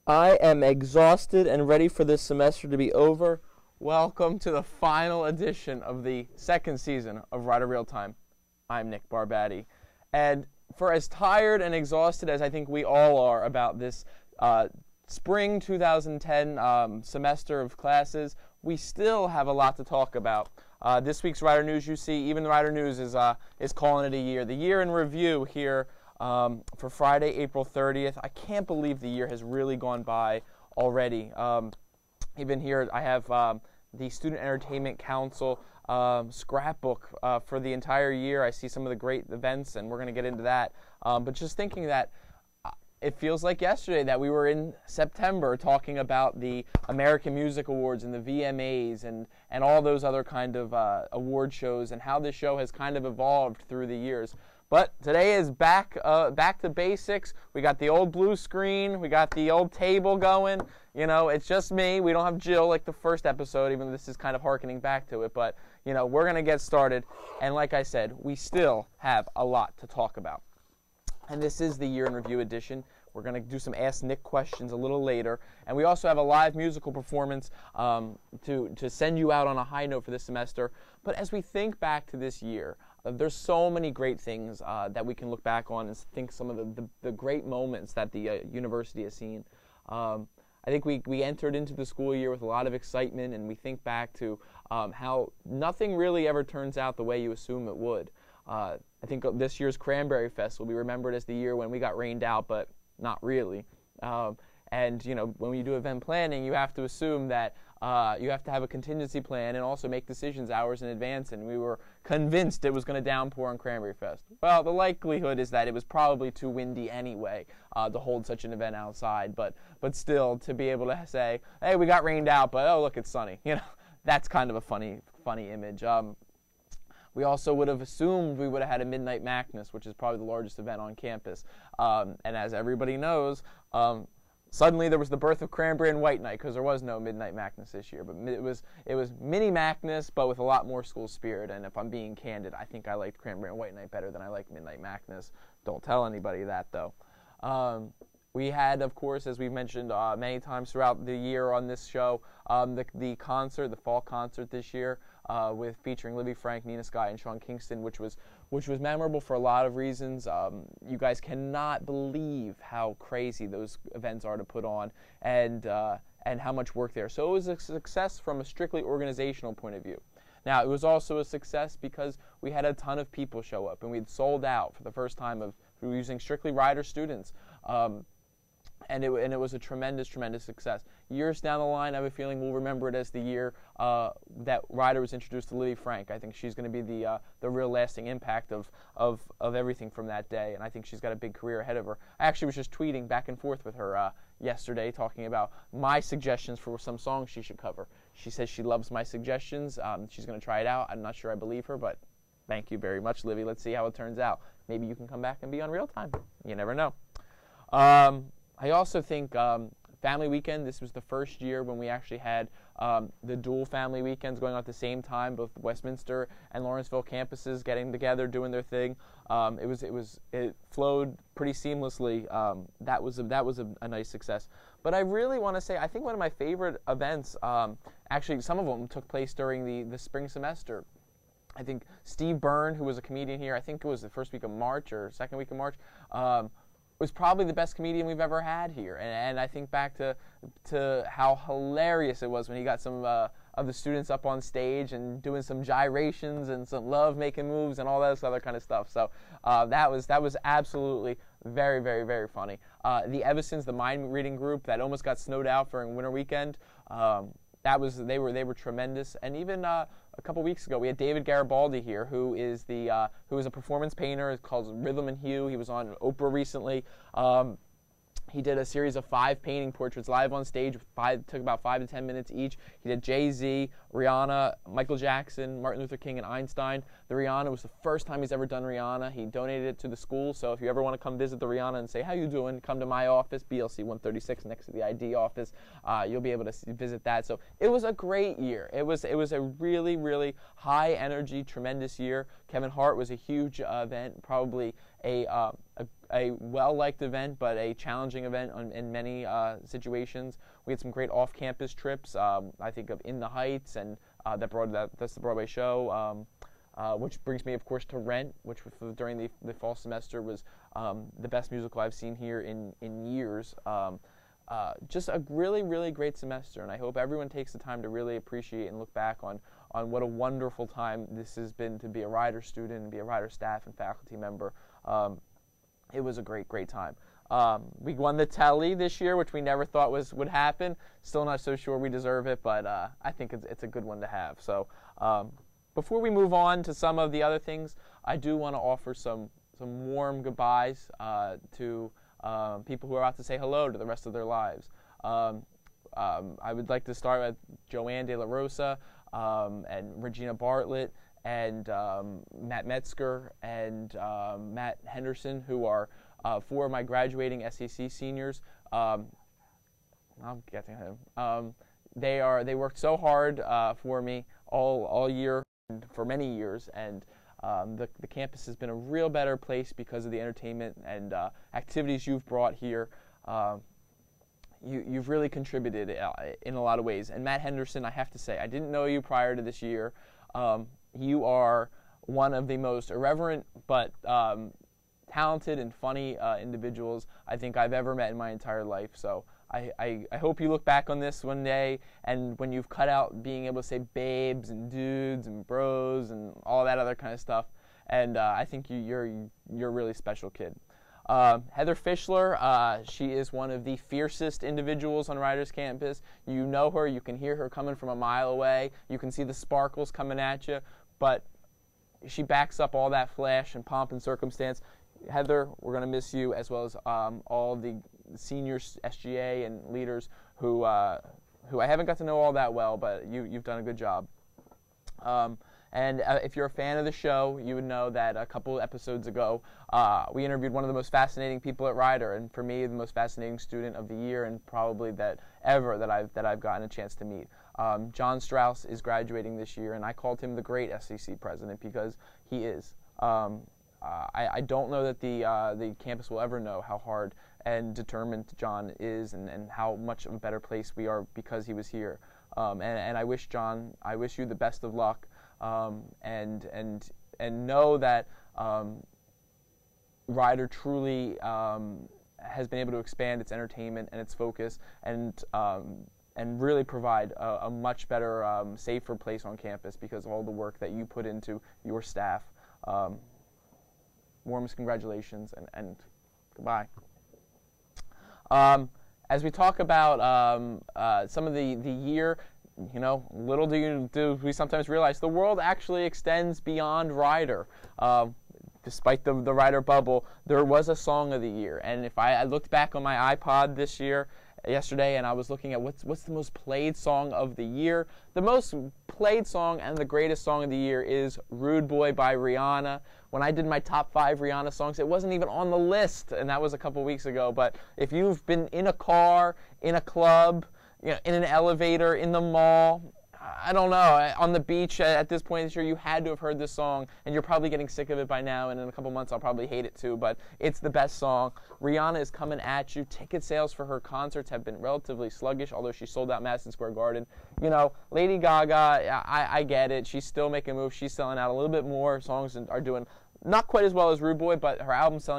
I am exhausted and ready for this semester to be over. Welcome to the final edition of the second season of Rider Real Time. I'm Nick Barbati. And for as tired and exhausted as I think we all are about this spring 2010 semester of classes, we still have a lot to talk about. This week's Rider News, you see, even the Rider News is calling it a year. The year in review here for Friday, April 30th. I can't believe the year has really gone by already. Even here, I have the Student Entertainment Council scrapbook for the entire year. I see some of the great events, and we're going to get into that. But just thinking that it feels like yesterday that we were in September talking about the American Music Awards and the VMAs and all those other kind of award shows and how this show has kind of evolved through the years. But today is back to basics. We got the old blue screen. We got the old table going. You know, it's just me. We don't have Jill like the first episode, even though this is kind of hearkening back to it. But, you know, we're going to get started. And like I said, we still have a lot to talk about. And this is the Year in Review edition. We're going to do some Ask Nick questions a little later. And we also have a live musical performance to send you out on a high note for this semester. But as we think back to this year, there's so many great things that we can look back on and think some of the great moments that the university has seen. I think we entered into the school year with a lot of excitement, and we think back to how nothing really ever turns out the way you assume it would. I think this year's Cranberry Fest will be remembered as the year when we got rained out, but not really. And, you know, when you do event planning, you have to assume that you have to have a contingency plan and also make decisions hours in advance, and we were convinced it was going to downpour on Cranberry Fest. Well, the likelihood is that it was probably too windy anyway to hold such an event outside, but still, to be able to say, hey, we got rained out, but oh, look, it's sunny. You know, that's kind of a funny image. We also would have assumed we would have had a Midnight Madness, which is probably the largest event on campus. And as everybody knows, suddenly there was the birth of Cranberry and White Night, because there was no Midnight Madness this year. But it was mini Madness, but with a lot more school spirit. And if I'm being candid, I think I liked Cranberry and White Night better than I liked Midnight Madness. Don't tell anybody that, though. We had, of course, as we've mentioned many times throughout the year on this show, the concert, the fall concert this year, with featuring Libby Frank, Nina Sky, and Sean Kingston, which was memorable for a lot of reasons. You guys cannot believe how crazy those events are to put on, and how much work there. So it was a success from a strictly organizational point of view. Now, it was also a success because we had a ton of people show up, and we had sold out for the first time of using strictly Rider students. And it was a tremendous, tremendous success. Years down the line, I have a feeling we'll remember it as the year that Rider was introduced to Libby Frank. I think she's going to be the real lasting impact of everything from that day, and I think she's got a big career ahead of her. I actually was just tweeting back and forth with her yesterday, talking about my suggestions for some songs she should cover. She says she loves my suggestions. She's going to try it out. I'm not sure I believe her, but thank you very much, Libby. Let's see how it turns out. Maybe you can come back and be on Real Time. You never know. I also think Family Weekend, this was the first year when we actually had the dual family weekends going on at the same time, both Westminster and Lawrenceville campuses getting together, doing their thing. It flowed pretty seamlessly. That was a nice success. But I really want to say, I think one of my favorite events, actually some of them took place during the spring semester. I think Steve Byrne, who was a comedian here, I think it was the first week of March or second week of March, was probably the best comedian we've ever had here. And I think back to how hilarious it was when he got some of the students up on stage and doing some gyrations and some love-making moves and all that other kind of stuff. So that was absolutely very, very, very funny. The Evansons, the mind-reading group that almost got snowed out during winter weekend, they were tremendous. And even a couple weeks ago, we had David Garibaldi here, who is a performance painter. It's called Rhythm and Hue. He was on Oprah recently. He did a series of 5 painting portraits live on stage. Took about 5 to 10 minutes each. He did Jay-Z, Rihanna, Michael Jackson, Martin Luther King, and Einstein. The Rihanna was the first time he's ever done Rihanna. He donated it to the school, so if you ever want to come visit the Rihanna and say, how you doing, come to my office, BLC 136, next to the ID office. You'll be able to visit that. So it was a great year. It was a really, really high-energy, tremendous year. Kevin Hart was a huge event, probably a well-liked event, but a challenging event in many situations. We had some great off-campus trips. I think of In the Heights, and that's the Broadway show. Which brings me, of course, to Rent, which during the fall semester was the best musical I've seen here in years. Just a really, really great semester, and I hope everyone takes the time to really appreciate and look back on what a wonderful time this has been to be a Rider student and be a Rider staff and faculty member. It was a great, great time. We won the Telly this year, which we never thought would happen. Still not so sure we deserve it, but I think it's a good one to have. So before we move on to some of the other things, I do want to offer some warm goodbyes to people who are about to say hello to the rest of their lives. I would like to start with Joanne De La Rosa and Regina Bartlett and Matt Metzger and Matt Henderson, who are four of my graduating SEC seniors. I'm getting him. They worked so hard for me all year and for many years, and the campus has been a real better place because of the entertainment and activities you've brought here. You've really contributed in a lot of ways. And Matt Henderson, I have to say, I didn't know you prior to this year. You are one of the most irreverent but talented and funny individuals I think I've ever met in my entire life. So I hope you look back on this one day, and when you've cut out being able to say babes and dudes and bros and all that other kind of stuff, and I think you're a really special kid. Heather Fischler, she is one of the fiercest individuals on Riders campus. You know her, you can hear her coming from a mile away, you can see the sparkles coming at you, but she backs up all that flash and pomp and circumstance. Heather, we're going to miss you, as well as all the seniors, SGA, and leaders who I haven't got to know all that well, but you've done a good job. And if you're a fan of the show, you would know that a couple episodes ago, we interviewed one of the most fascinating people at Rider, and for me, the most fascinating student of the year, and probably that I've gotten a chance to meet. John Strauss is graduating this year, and I called him the great SEC president because he is. I don't know that the campus will ever know how hard and determined John is, and how much of a better place we are because he was here. And I wish John, I wish you the best of luck, and know that Rider truly has been able to expand its entertainment and its focus, and really provide a much better, safer place on campus because of all the work that you put into your staff. Warmest congratulations, and goodbye. As we talk about some of the year, little do we sometimes realize the world actually extends beyond Rider. Despite the Rider bubble, there was a song of the year, and if I looked back on my iPod yesterday, and I was looking at what's the most played song of the year. The most played song and the greatest song of the year is Rude Boy by Rihanna. When I did my top 5 Rihanna songs, it wasn't even on the list, and that was a couple weeks ago. But if you've been in a car, in a club, in an elevator, in the mall, I don't know, on the beach at this point this year, you had to have heard this song, and you're probably getting sick of it by now, and in a couple months I'll probably hate it too, but it's the best song. Rihanna is coming at you. Ticket sales for her concerts have been relatively sluggish, although she sold out Madison Square Garden. Lady Gaga, I get it. She's still making moves. She's selling out a little bit more. Songs are doing not quite as well as Rude Boy, but her album's selling